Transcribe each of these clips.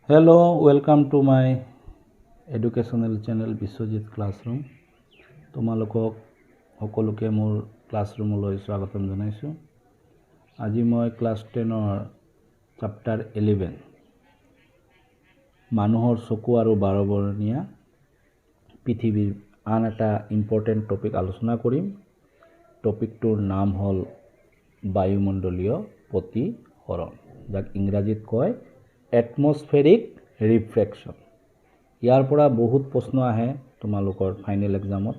Hello, welcome to my educational channel Biswajit Classroom. তোমালোকক সকলোকে মোৰ ক্লাছৰুমলৈ স্বাগতম জনাইছোঁ। আজি মই ক্লাছ 10ৰ চেপ্টাৰ 11 মানুহৰ চকু আৰু বাৰবৰণীয়া পৃথিৱীৰ আন এটা ইম্পৰ্টেণ্ট টপিক আলোচনা কৰিম। টপিকটোৰ নাম হ'ল বায়ুমণ্ডলীয় প্ৰতিসৰণ, যাক ইংৰাজীত কয় এটমস্ফেৰিক ৰিফ্ৰেকশ্যন। ইয়াৰ পৰা বহুত প্ৰশ্ন আহে তোমালোকৰ ফাইনেল এক্সামত,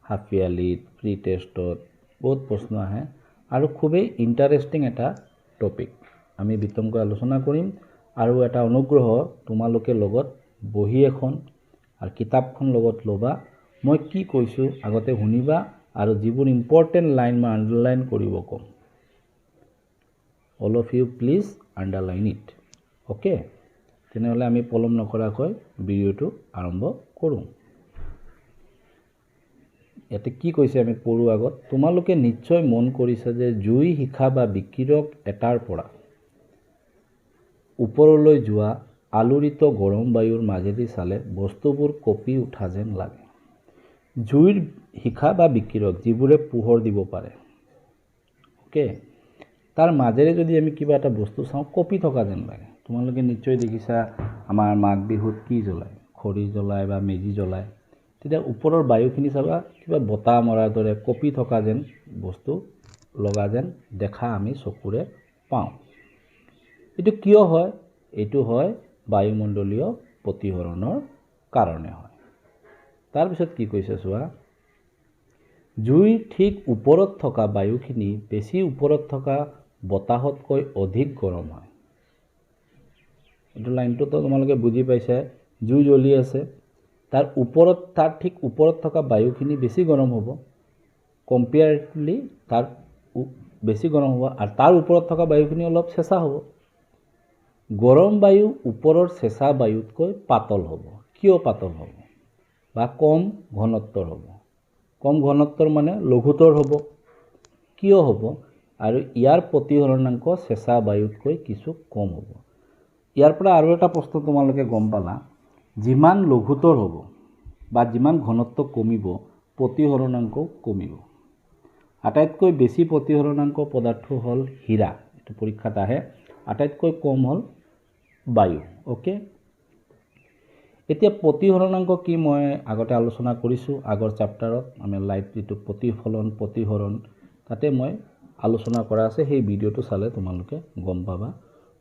হাফ ইয়াৰলিত, প্ৰি টেষ্টত বহুত প্ৰশ্ন আহে আৰু খুবেই ইণ্টাৰেষ্টিং এটা টপিক। আমি বিতংকৈ আলোচনা কৰিম আৰু এটা অনুগ্ৰহ তোমালোকে লগত বহি এখন আৰু কিতাপখন লগত ল'বা। মই কি কৈছোঁ আগতে শুনিবা আৰু যিবোৰ ইম্পৰ্টেণ্ট লাইন মই আণ্ডাৰলাইন কৰিব ক'ম। All of you please underline it. Okay, তেনেহ'লে আমি পলম নকৰাকৈ ভিডিঅ'টো আৰম্ভ কৰোঁ। ইয়াতে কি কৈছে আমি পঢ়োঁ আগত। তোমালোকে নিশ্চয় মন কৰিছা যে জুই শিখা বা বিকিৰক এটাৰ পৰা ওপৰলৈ যোৱা আলোড়িত গৰম বায়ুৰ মাজেদি চালে বস্তুবোৰ কঁপি উঠা যেন লাগে। জুইৰ শিখা বা বিকিৰক যিবোৰে পোহৰ দিব পাৰে, অ'কে, তাৰ মাজেৰে যদি আমি কিবা এটা বস্তু চাওঁ কঁপি থকা যেন লাগে। তোমালোকে নিশ্চয় দেখিছা আমাৰ মাঘ বিহুত কি জ্বলায়, খৰি জ্বলায় বা মেজি জ্বলায়, তেতিয়া ওপৰৰ বায়ুখিনি চাবা কিবা বতাহ মৰাৰ দৰে কঁপি থকা যেন বস্তু লগা যেন দেখা আমি চকুৰে পাওঁ। এইটো কিয় হয়? এইটো হয় বায়ুমণ্ডলীয় প্ৰতিসৰণৰ কাৰণে হয়। তাৰপিছত কি কৈছে চোৱা, জুইৰ ঠিক ওপৰত থকা বায়ুখিনি বেছি ওপৰত থকা বতাহতকৈ অধিক গৰম হয়। এইটো লাইনটোতো তোমালোকে বুজি পাইছা। জুই জ্বলি আছে, তাৰ ঠিক ওপৰত থকা বায়ুখিনি বেছি গৰম হ'ব, কম্পেয়াৰলি তাৰ বেছি গৰম হ'ব, আৰু তাৰ ওপৰত থকা বায়ুখিনি অলপ চেঁচা হ'ব। গৰম বায়ু ওপৰৰ চেঁচা বায়ুতকৈ পাতল হ'ব। কিয় পাতল হ'ব? বা কম ঘনত্বৰ হ'ব। কম ঘনত্বৰ মানে লঘুতৰ হ'ব। কিয় হ'ব? আৰু ইয়াৰ প্ৰতিসৰণাংক চেঁচা বায়ুতকৈ কিছু কম হ'ব। ইয়াৰ পৰা আৰু এটা প্ৰশ্ন তোমালোকে গম পালা, যিমান লঘুতৰ হ'ব বা যিমান ঘনত্ব কমিব প্ৰতিসৰণাংকও কমিব। আটাইতকৈ বেছি প্ৰতিসৰণাংক পদাৰ্থ হ'ল হীৰা, এইটো পৰীক্ষাত আহে। আটাইতকৈ কম হ'ল বায়ু। অ'কে, এতিয়া প্ৰতিসৰণাংক কি মই আগতে আলোচনা কৰিছোঁ আগৰ চেপ্টাৰত। আমি লাইট যিটো প্ৰতিসৰণ তাতে মই আলোচনা কৰা আছে, সেই ভিডিঅ'টো চালে তোমালোকে গম পাবা।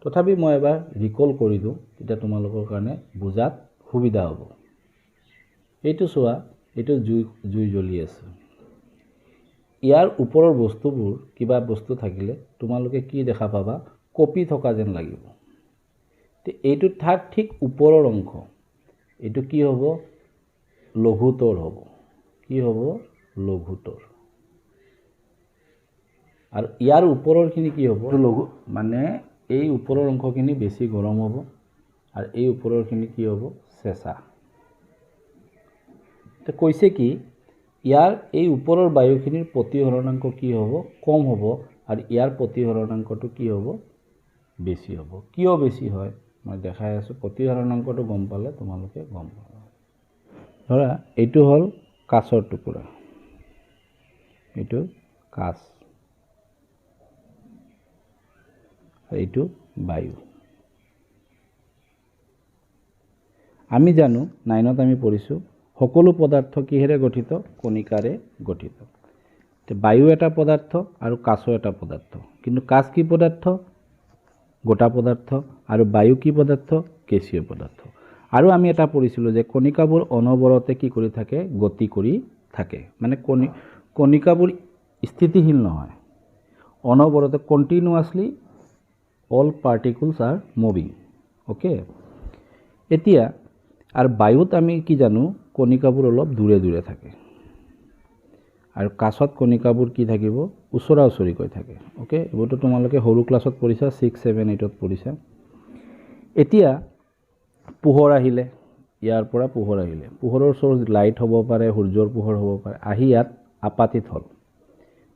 তথাপি মই এবাৰ ৰিকল কৰি দিওঁ, তেতিয়া তোমালোকৰ কাৰণে বুজাত সুবিধা হ'ব। এইটো চোৱা, এইটো জুই জ্বলি আছে। ইয়াৰ ওপৰৰ বস্তুবোৰ, কিবা বস্তু থাকিলে তোমালোকে কি দেখা পাবা? কঁপি থকা যেন লাগিব। এইটো তাৰ ঠিক ওপৰৰ অংশ, এইটো কি হ'ব? লঘুতৰ হ'ব। কি হ'ব? লঘুতৰ। আৰু ইয়াৰ ওপৰৰখিনি কি হ'ব? লঘু মানে এই ওপৰৰ অংশখিনি বেছি গৰম হ'ব আৰু এই ওপৰৰখিনি কি হ'ব? চেঁচা। কৈছে কি ইয়াৰ এই ওপৰৰ বায়ুখিনিৰ প্ৰতিসৰণাংক কি হ'ব? কম হ'ব, আৰু ইয়াৰ প্ৰতিসৰণাংকটো কি হ'ব? বেছি হ'ব। কিয় বেছি হয় মই দেখাই আছোঁ। প্ৰতিসৰণাংকটো গম পালে তোমালোকে গম পাবা। ধৰা এইটো হ'ল কাঁচৰ টুকুৰা, এইটো কাঁচ, এইটো বায়ু। আমি জানো 9ত আমি পঢ়িছোঁ সকলো পদাৰ্থ কিহেৰে গঠিত? কণিকাৰে গঠিত। বায়ু এটা পদাৰ্থ আৰু কাঁচো এটা পদাৰ্থ। কিন্তু কাঁচ কি পদাৰ্থ? গোটা পদাৰ্থ। আৰু বায়ু কি পদাৰ্থ? গেছীয় পদাৰ্থ। আৰু আমি এটা পঢ়িছিলোঁ যে কণিকাবোৰ অনবৰতে কি কৰি থাকে? গতি কৰি থাকে। মানে কণিকাবোৰ স্থিতিশীল নহয়, অনবৰতে continuously all particles are moving. Okay, এতিয়া আৰু বায়ুত আমি কি জানো? কণিকাবোৰ অলপ দূৰে দূৰে থাকে, আৰু কাঁচত কণিকাবোৰ কি থাকিব? ওচৰা ওচৰিকৈ থাকে। অ'কে, এইবোৰতো তোমালোকে সৰু ক্লাছত পঢ়িছা, 6, 7, 8ত পঢ়িছা। এতিয়া পোহৰ আহিলে, ইয়াৰ পৰা পোহৰ আহিলে, পোহৰৰ চ'ৰ্চ লাইট হ'ব পাৰে, সূৰ্যৰ পোহৰ হ'ব পাৰে, আহি ইয়াত আপাতিত হ'ল।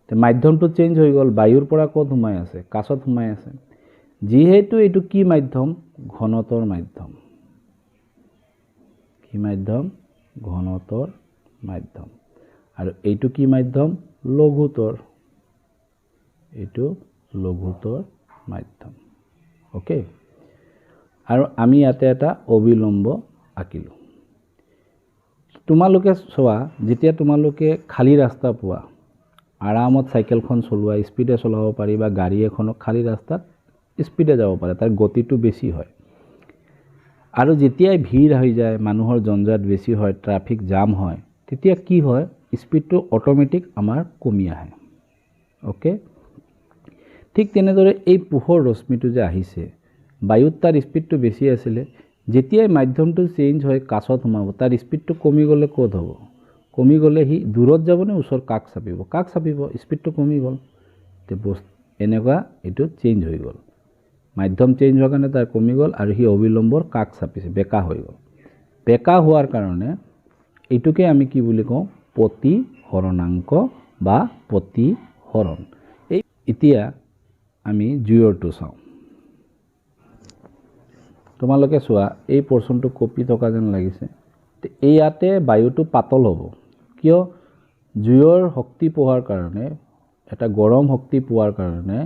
মাধ্যমটো চেঞ্জ হৈ গ'ল, বায়ুৰ পৰা ক'ত সোমাই আছে? কাঁচত সোমাই আছে। যিহেতু এইটো কি মাধ্যম ঘনতৰ মাধ্যম কি মাধ্যম ঘনতৰ মাধ্যম আৰু এইটো কি মাধ্যম লঘুতৰ এইটো লঘুতৰ মাধ্যম ওকে আৰু আমি ইয়াতে এটা অবিলম্ব আঁকিলো তোমালোকে চোৱা যেতিয়া তোমালোকে খালী ৰাস্তা পোৱা আৰামত সাইকেলখন চলোৱা স্পিডে চলাব পাৰি বা গাড়ী এখনক খালী ৰাস্তাত স্পিডে যাব পাৰে তাৰ গতিটো বেছি হয় আৰু যেতিয়াই ভিৰ হৈ যায় মানুহৰ জঞ্জাট বেছি হয় ট্ৰাফিক জাম হয় তেতিয়া কি হয় স্পিডটো অটোমেটিক আমাৰ কমি আহে ওকে ঠিক তেনেদৰে এই পোহৰ ৰশ্মিটো যে আহিছে বায়ুত তাৰ স্পিডটো বেছি আছিল যেতিয়াই মাধ্যমটো চেঞ্জ হয় কাছত সোমাব তাৰ স্পিডটো কমি গ'লে ক'ত হ'ব কমি গ'লে হি দূৰত যাব নে ওচৰ কাক চাপিব স্পিডটো কমি গ'ল তে এনেকুৱা এইটো চেঞ্জ হৈ গ'ল মাধ্যম চেঞ্জ হোৱাৰ কাৰণে তাৰ কমি গ'ল আৰু হি অবিলম্বৰ কাক চাপিছে বেকা হৈ গ'ল বেকা হোৱাৰ কাৰণে এইটোকে আমি কি বুলি কওঁ প্ৰতিহৰণাংক বা প্ৰতিহৰণ এতিয়া আমি জুইৰটো চাওঁ তোমালোকে চোৱা এই পোৰচনটো কপি থকা যেন লাগিছে এই ইয়াতে বায়ুটো পাতল হ'ব কিয় জুইৰ শক্তি পোৱাৰ কাৰণে এটা গৰম শক্তি পোৱাৰ কাৰণে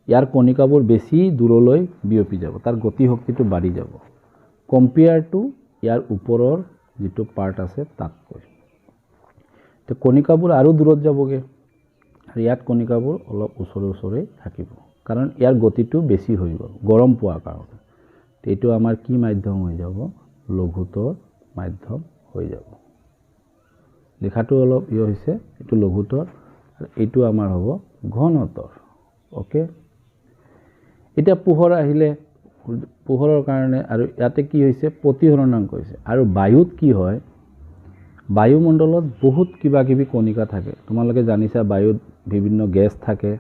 ইয়াৰ কণিকাবোৰ বেছি দূৰলৈ বিয়পি যাব তাৰ গতি শক্তিটো বাঢ়ি যাব কম্পেয়াৰ টু ইয়াৰ ওপৰৰ যেটো পাৰ্ট আছে তাতকৈ তে কণিকাবোৰ আৰু দূৰত যাবগে আৰু ইয়াত কণিকাবোৰ অলপ ওচৰে থাকিব কাৰণ ইয়াৰ গতিটো বেছি হৈ গ'ল গৰম পোৱাৰ কাৰণে এইটো আমাৰ কি মাধ্যম হৈ যাব লঘুতৰ মাধ্যম হৈ যাব লেখাটো অলপ হৈছে এইটো লঘুতৰ আৰু এইটো আমাৰ হ'ব ঘনতৰ ওকে এটা পোহৰ আহিলে পোহৰৰ কাৰণে আৰু ইয়াতে কি হৈছে প্ৰতিহৰণাংক হৈছে আৰু বায়ুত কি হয় বায়ুমণ্ডলত বহুত কিবা কিবি কণিকা থাকে তোমালোকে জানিছা বায়ুত বিভিন্ন গেছ থাকে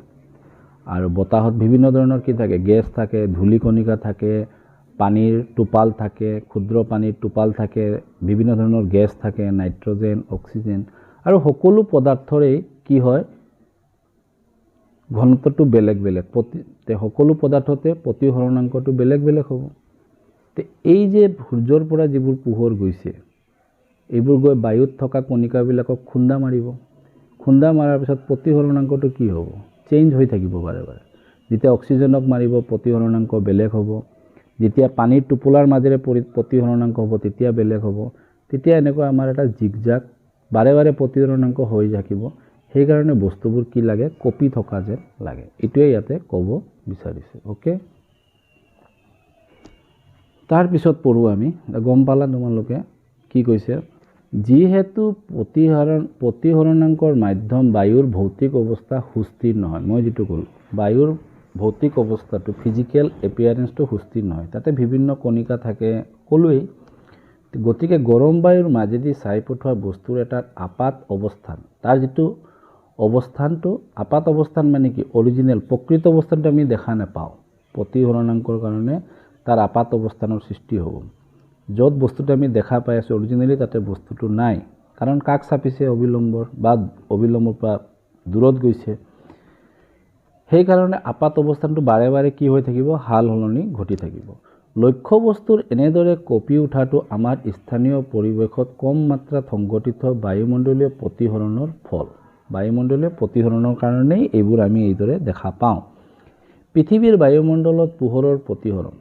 আৰু বতাহত বিভিন্ন ধৰণৰ কি থাকে গেছ থাকে ধূলি কণিকা থাকে পানীৰ টোপাল থাকে ক্ষুদ্ৰ পানীৰ টোপাল থাকে বিভিন্ন ধৰণৰ গেছ থাকে নাইট্ৰজেন অক্সিজেন আৰু সকলো পদাৰ্থৰে কি হয় ঘনত্বটো বেলেগ বেলেগ তে সকলো পদাৰ্থতে প্ৰতিহৰণাংকটো বেলেগ বেলেগ হ'ব তে এই যে সূৰ্যৰ পৰা যিবোৰ পোহৰ গৈছে এইবোৰ গৈ বায়ুত থকা কণিকাবিলাকক খুন্দা মাৰিব খুন্দা মাৰাৰ পিছত প্ৰতিহৰণাংকটো কি হ'ব চেঞ্জ হৈ থাকিব বাৰে বাৰে যেতিয়া অক্সিজেনক মাৰিব প্ৰতিহৰণাংক বেলেগ হ'ব যেতিয়া পানীৰ টোপোলাৰ মাজেৰে প্ৰতিহৰণাংক হ'ব তেতিয়া বেলেগ হ'ব তেতিয়া এনেকুৱা আমাৰ এটা জিগজাগ বাৰে বাৰে প্ৰতিহৰণাংক হৈ থাকিব সেই কাৰণে বস্তুবোৰ কি লাগে কপি থকা যেন লাগে এটোৱে ইয়াতে ক'ব বিচাৰিছে ওকে তাৰ পিছত পঢ়ো আমি গম পালা তোমালোকে কি কৈছে যিহেতু প্ৰতিহৰণাংকৰ মাধ্যম বায়ুৰ ভৌতিক অৱস্থা সুস্থিৰ নহয় মই যেটো ক'লো বায়ুৰ ভৌতিক অৱস্থাটো ফিজিক্যাল এপিয়াৰেন্সটো সুস্থিৰ নহয় তাতে বিভিন্ন কণিকা থাকে কলোই গতিকে গৰম বায়ুৰ মাজেদি চাই পঠোৱা বস্তুৰ এটা আপাত অৱস্থান তাৰ যেটো অৱস্থানটো আপাত অৱস্থান মানে কি অৰিজিনাল প্ৰকৃত অৱস্থানটো আমি দেখা নাপাওঁ প্ৰতিহৰণাংকৰ কাৰণে তাৰ আপাত অৱস্থানৰ সৃষ্টি হ'ব য'ত বস্তুটো আমি দেখা পাই আছো অৰিজিনালি তাতে বস্তুটো নাই কাৰণ কাক চাপিছে অবিলম্বৰ বা অবিলম্বৰ পৰা দূৰত গৈছে সেই কাৰণে আপাত অৱস্থানটো বাৰে বাৰে কি হৈ থাকিব হাল হলনি ঘটি থাকিব লক্ষ্য বস্তুৰ এনেদৰে কপি উঠাটো আমাৰ স্থানীয় পৰিৱেশত কম মাত্ৰাত সংঘটিত বায়ুমণ্ডলীয় প্ৰতিহৰণৰ ফল বায়ুমণ্ডলীয় প্ৰতিহৰণৰ কাৰণেই এইবোৰ আমি এইদৰে দেখা পাওঁ পৃথিৱীৰ বায়ুমণ্ডলত পোহৰৰ প্ৰতিহৰণ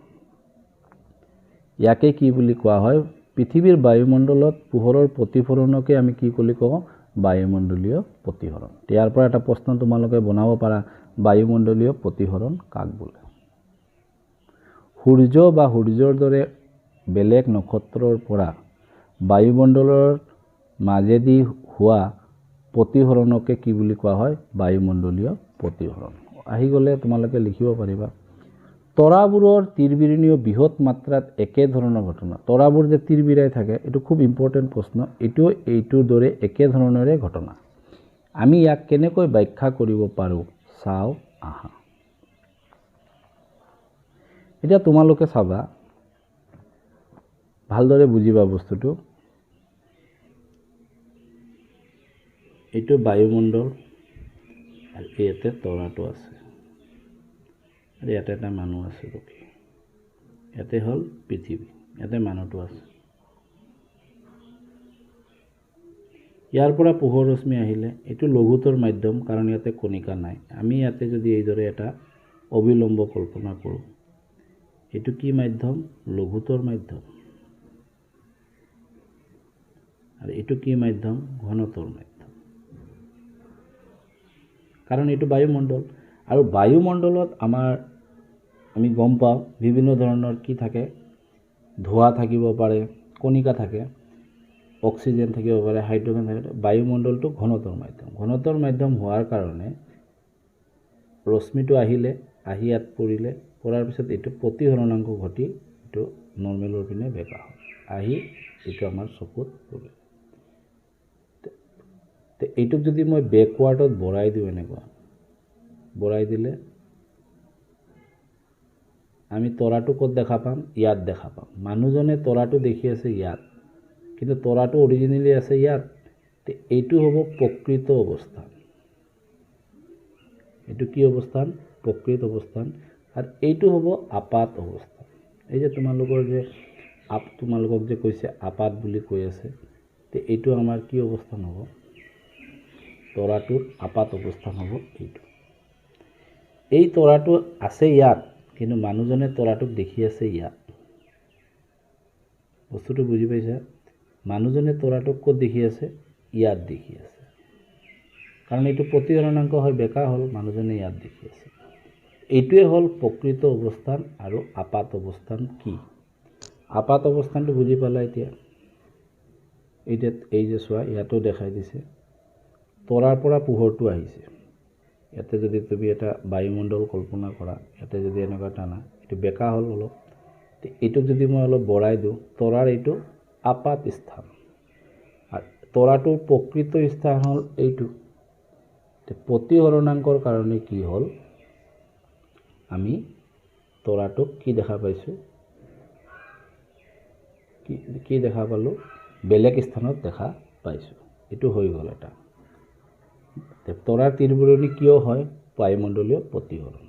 ইয়াকে কি বুলি কোৱা হয় পৃথিৱীৰ বায়ুমণ্ডলত পোহৰৰ প্ৰতিফলনকে আমি কি বুলি কওঁ বায়ুমণ্ডলীয় প্ৰতিহৰণ ইয়াৰ পৰা এটা প্ৰশ্ন তোমালোকে বনাব পাৰা বায়ুমণ্ডলীয় প্ৰতিহৰণ কাক বোলে সূৰ্য বা সূৰ্যৰ দৰে বেলেগ নক্ষত্ৰৰ পৰা বায়ুমণ্ডলৰ মাজেদি হোৱা প্ৰতিহৰণকে কি বুলি কোৱা হয় বায়ুমণ্ডলীয় প্ৰতিহৰণ আহি গলে তোমালোকে লিখিব পাৰিবা তৰাবোৰৰ তিৰবিৰণীয় বৃহৎ মাত্ৰাত একে ধৰণৰ ঘটনা তৰাবোৰ যে তিৰবিৰাই থাকে এটো খুব ইম্পৰ্টেন্ট প্ৰশ্ন এইটোৰ দৰে একে ধৰণৰে ঘটনা আমি ইয়াক কেনেকৈ ব্যাখ্যা কৰিব পাৰো চাও আহা এতিয়া তোমালোকে চাবা ভালদৰে বুজিবা বস্তুটো এইটো বায়ুমণ্ডল আৰু ইয়াতে তৰাটো আছে আৰু ইয়াতে এটা মানুহ আছে ৰখি ইয়াতে হ'ল পৃথিৱী ইয়াতে মানুহটো আছে ইয়াৰ পৰা পোহৰ ৰশ্মি আহিলে এইটো লঘুতৰ মাধ্যম কাৰণ ইয়াতে কণিকা নাই আমি ইয়াতে যদি এইদৰে এটা অবিলম্ব কল্পনা কৰোঁ এইটো কি মাধ্যম লঘুতৰ মাধ্যম আৰু এইটো কি মাধ্যম ঘনতৰ মাধ্যম কাৰণ এইটো বায়ুমণ্ডল আৰু বায়ুমণ্ডলত আমি গম পাওঁ বিভিন্ন ধৰণৰ কি থাকে ধোঁৱা থাকিব পাৰে কণিকা থাকে অক্সিজেন থাকিব পাৰে হাইড্ৰজেন থাকিব বায়ুমণ্ডলটো ঘনতৰ মাধ্যম হোৱাৰ কাৰণে ৰশ্মিটো আহি ইয়াত পৰাৰ পিছত এইটো প্ৰতিহৰণাংক ঘটি এইটো নৰ্মেলৰ পিনে বেকা হয় আহি এইটো আমাৰ চকুত পৰে তো এইটোক যদি মই বেকৱাৰ্ডত বঢ়াই দিওঁ এনেকুৱা বঢ়াই দিলে আমি তৰাটো ক'ত দেখা পাম ইয়াত দেখা পাম মানুহজনে তৰাটো দেখি আছে ইয়াত কিন্তু তৰাটো অৰিজিনেলি আছে ইয়াত তো এইটো হ'ব প্ৰকৃত অৱস্থান এইটো কি অৱস্থান প্ৰকৃত অৱস্থান আৰু এইটো হ'ব আপাত অৱস্থান এই যে তোমালোকক যে কৈছে আপাত বুলি কৈ আছে তো এইটো আমাৰ কি অৱস্থান হ'ব তৰাটোৰ আপাত অৱস্থান হ'ব এইটো এই তৰাটো আছে ইয়াত কিন্তু মানুহজনে তৰাটোক দেখি আছে ইয়াত বস্তুটো বুজি পাইছা মানুহজনে তৰাটোক ক'ত দেখি আছে ইয়াত দেখি আছে কাৰণ এইটো প্ৰতিহৰণাংক হয় বেকা হ'ল মানুহজনে ইয়াত দেখি আছে এইটোৱে হ'ল প্ৰকৃত অৱস্থান আৰু আপাত অৱস্থান কি আপাত অৱস্থানটো বুজি পালা এতিয়া এই যে চোৱা ইয়াতো দেখাই দিছে তৰাৰ পৰা পোহৰটো আহিছে ইয়াতে যদি তুমি এটা বায়ুমণ্ডল কল্পনা কৰা ইয়াতে যদি এনেকুৱা টানা এইটো বেকা হ'ল অলপ এইটোক যদি মই অলপ বঢ়াই দিওঁ তৰাৰ এইটো আপাত স্থান আৰু তৰাটোৰ প্ৰকৃত স্থান হ'ল এইটো প্ৰতিহৰণাংকৰ কাৰণে কি হ'ল আমি তৰাটোক কি দেখা পাইছোঁ কি দেখা পালোঁ বেলেগ স্থানত দেখা পাইছোঁ এইটো হৈ গ'ল এটা তৰাৰ তিৰবিৰণী কিয় হয় বায়ুমণ্ডলীয় প্ৰতিহৰণ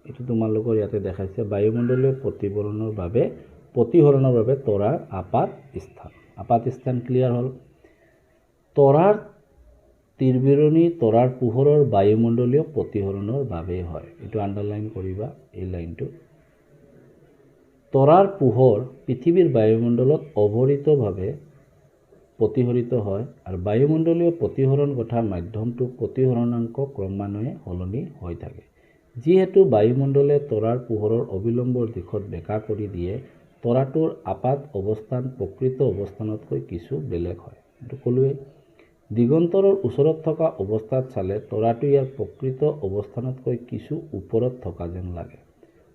এইটো তোমালোকৰ ইয়াতে দেখাইছে বায়ুমণ্ডলীয় প্ৰতিহৰণৰ বাবে তৰাৰ আপাত স্থান ক্লিয়াৰ হ'ল তৰাৰ তিৰবিৰণী তৰাৰ পোহৰৰ বায়ুমণ্ডলীয় প্ৰতিহৰণৰ বাবে হয় এইটো আণ্ডাৰলাইন কৰিবা এই লাইনটো তৰাৰ পোহৰ পৃথিৱীৰ বায়ুমণ্ডলত অৱৰিতভাৱে প্ৰতিহৰিত হয় আৰু বায়ুমণ্ডলীয় প্ৰতিহৰণ ঘটা মাধ্যমটো প্ৰতিহৰণাংক ক্ৰমান্বয়ে সলনি হৈ থাকে যিহেতু বায়ুমণ্ডলে তৰাৰ পোহৰৰ অবিলম্বৰ দিশত বেকা কৰি দিয়ে তৰাটোৰ আপাত অৱস্থান প্ৰকৃত অৱস্থানতকৈ কিছু বেলেগ হয় এইটো ক'লোৱে দিগন্তৰৰ ওচৰত থকা অৱস্থাত চালে তৰাটো ইয়াৰ প্ৰকৃত অৱস্থানতকৈ কিছু ওপৰত থকা যেন লাগে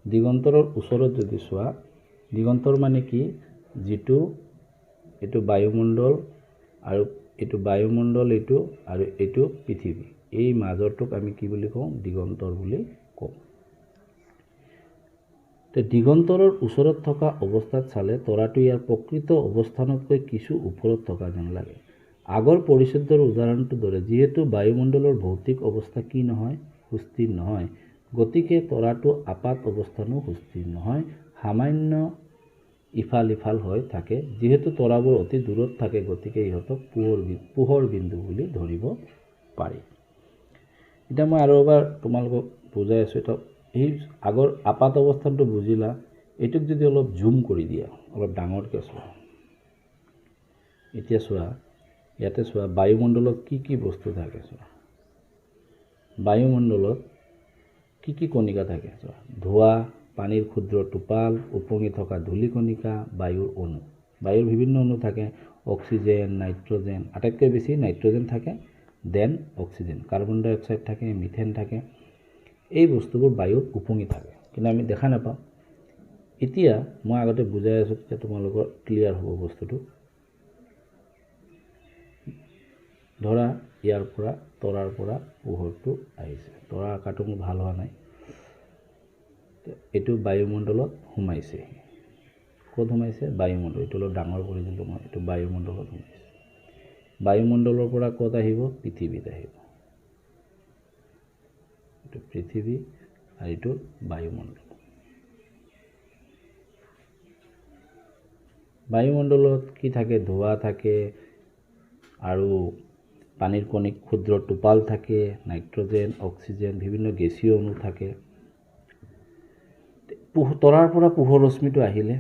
দিগন্তৰৰ ওচৰত যদি চোৱা দিগন্তৰ মানে কি যিটো এইটো বায়ুমণ্ডল আৰু এইটো বায়ুমণ্ডল এইটো আৰু এইটো পৃথিৱী এই মাজৰটোক আমি কি বুলি কওঁ দিগন্তৰ বুলি কওঁ তে দিগন্তৰৰ ওচৰত থকা অৱস্থাত চালে তৰাটো ইয়াৰ প্ৰকৃত অৱস্থানতকৈ কিছু ওপৰত থকা যেন লাগে আগৰ পৰিচিতৰ উদাহৰণটোৰ দৰে যিহেতু বায়ুমণ্ডলৰ ভৌতিক অৱস্থা কি নহয় সুস্থিৰ নহয় গতিকে তৰাটো আপাত অৱস্থানো সুস্থিৰ নহয় সামান্য ইফাল ইফাল হৈ থাকে যিহেতু তৰাবোৰ অতি দূৰত থাকে গতিকে ইহঁতক পোহৰ বিন্দু বুলি ধৰিব পাৰি এতিয়া মই আৰু এবাৰ তোমালোকক বুজাই আছোঁ এটা এই আগৰ আপাত অৱস্থানটো বুজিলা এইটোক যদি অলপ জুম কৰি দিয়া অলপ ডাঙৰকৈ চোৱা এতিয়া চোৱা ইয়াতে চোৱা বায়ুমণ্ডলত কি বস্তু থাকে চোৱা বায়ুমণ্ডলত কি কণিকা থাকে চোৱা ধোঁৱা পানীৰ ক্ষুদ্ৰ টোপাল উপঙি থকা ধূলিকণিকা বায়ুৰ অণু বায়ুৰ বিভিন্ন অণু থাকে অক্সিজেন নাইট্ৰজেন আটাইতকৈ বেছি নাইট্ৰজেন থাকে দেন অক্সিজেন কাৰ্বন ডাই অক্সাইড থাকে মিথেন থাকে এই বস্তুবোৰ বায়ুত উপঙি থাকে কিন্তু আমি দেখা নাপাওঁ এতিয়া মই আগতে বুজাই আছোঁ যে তোমালোকৰ ক্লিয়াৰ হ'ব বস্তুটো ধৰা ইয়াৰ পৰা তৰাৰ পৰা পোহৰটো আহিছে তৰা আকাৰটো মোৰ ভাল হোৱা নাই এইটো বায়ুমণ্ডলত সোমাইছে ক'ত সোমাইছে বায়ুমণ্ডল এইটো অলপ ডাঙৰ কৰি দিলোঁ মই এইটো বায়ুমণ্ডলত সোমাইছে বায়ুমণ্ডলৰ পৰা ক'ত আহিব পৃথিৱীত আহিব এইটো পৃথিৱী আৰু এইটো বায়ুমণ্ডল। বায়ুমণ্ডলত কি থাকে? ধোঁৱা থাকে আৰু পানীৰ কণিক ক্ষুদ্ৰ টোপাল থাকে, নাইট্ৰজেন, অক্সিজেন, বিভিন্ন গেছীয় অণু থাকে। তৰাৰ পৰা পোহৰ ৰশ্মিটো আহিলে,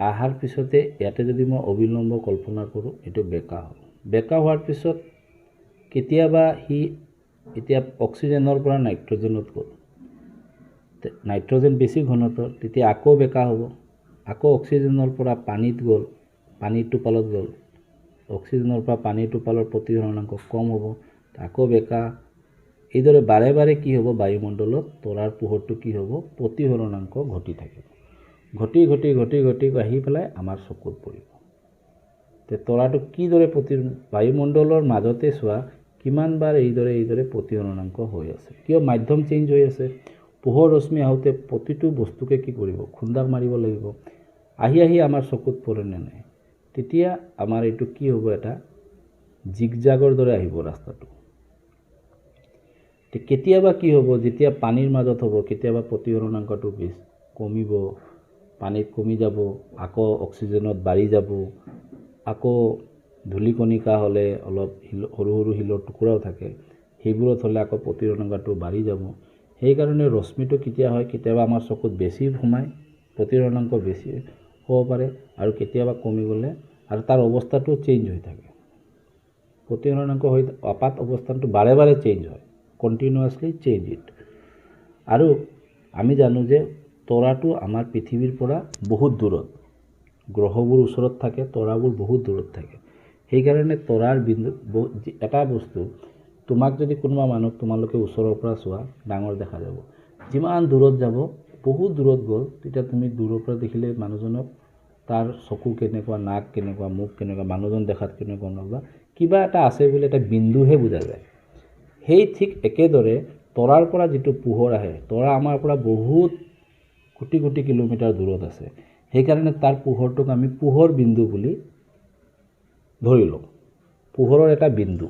অহাৰ পিছতে ইয়াতে যদি মই অবিলম্ব কল্পনা কৰোঁ, এইটো বেঁকা হ'ল। বেঁকা হোৱাৰ পিছত কেতিয়াবা সি এতিয়া অক্সিজেনৰ পৰা নাইট্ৰজেনত গ'ল, নাইট্ৰজেন বেছি ঘনত্বৰ, তেতিয়া আকৌ বেঁকা হ'ব। আকৌ অক্সিজেনৰ পৰা পানীত গ'ল, পানীৰ টোপালত গ'ল, অক্সিজেনৰ পৰা পানীৰ টোপালৰ প্ৰতিসৰণাংক কম হ'ব, আকৌ বেঁকা। এইদৰে বাৰে বাৰে কি হ'ব? বায়ুমণ্ডলত তৰাৰ পোহৰটো কি হ'ব? প্ৰতিসৰণাংক ঘটি থাকিব, ঘটি ঘটি ঘটি ঘটি আহি পেলাই আমাৰ চকুত পৰিব। তে তৰাটো কিদৰে বায়ুমণ্ডলৰ মাজতে চোৱা কিমানবাৰ এইদৰে প্ৰতিসৰণাংক হৈ আছে। কিয়? মাধ্যম চেঞ্জ হৈ আছে। পোহৰ ৰশ্মি আহোঁতে প্ৰতিটো বস্তুকে কি কৰিব? খুন্দাক মাৰিব লাগিব। আহি আহি আমাৰ চকুত পৰেনে নাই? তেতিয়া আমাৰ এইটো কি হ'ব? এটা জিগজাগৰ দৰে আহিব ৰাস্তাটো। কেতিয়াবা কি হ'ব? যেতিয়া পানীৰ মাজত হ'ব, কেতিয়াবা প্ৰতিসৰণাংকটো বেছ কমিব, পানীত কমি যাব, আকৌ অক্সিজেনত বাঢ়ি যাব, আকৌ ধূলিকণিকা হ'লে অলপ সৰু সৰু শিলৰ টুকুৰাও থাকে, সেইবোৰত হ'লে আকৌ প্ৰতিসৰণাংকটো বাঢ়ি যাব। সেইকাৰণে ৰশ্মিটো কেতিয়া হয়? কেতিয়াবা আমাৰ চকুত বেছি সোমায়, প্ৰতিসৰণাংক বেছি হ'ব পাৰে, আৰু কেতিয়াবা কমি গ'লে আৰু তাৰ অৱস্থাটো চেঞ্জ হৈ থাকে। প্ৰতিসৰণাংক হৈ আপাত অৱস্থানটো বাৰে বাৰে চেঞ্জ হয়, কণ্টিনিউৱাছলি চেঞ্জ ইট। আৰু আমি জানো যে তৰাটো আমাৰ পৃথিৱীৰ পৰা বহুত দূৰত, গ্ৰহবোৰ ওচৰত থাকে, তৰাবোৰ বহুত দূৰত থাকে। সেইকাৰণে তৰাৰ বিন্দু এটা বস্তু, তোমাক যদি কোনোবা মানুহ তোমালোকে ওচৰৰ পৰা চোৱা, ডাঙৰ দেখা যাব। যিমান দূৰত যাব, বহুত দূৰত গ'ল, তেতিয়া তুমি দূৰৰ পৰা দেখিলে মানুহজনক তাৰ চকু কেনেকুৱা, নাক কেনেকুৱা, মুখ কেনেকুৱা, মানুহজন দেখাত কেনেকুৱা নহ'বা, কিবা এটা আছে বুলি এটা বিন্দুহে বুজা যায়। সেই ঠিক একেদৰে তৰাৰ পৰা যিটো পোহৰ আহে, তৰা আমাৰ পৰা বহুত কোটি কোটি কিলোমিটাৰ দূৰত আছে। সেইকাৰণে তাৰ পোহৰটোক আমি পোহৰ বিন্দু বুলি ধৰি লওঁ। পোহৰৰ এটা বিন্দু।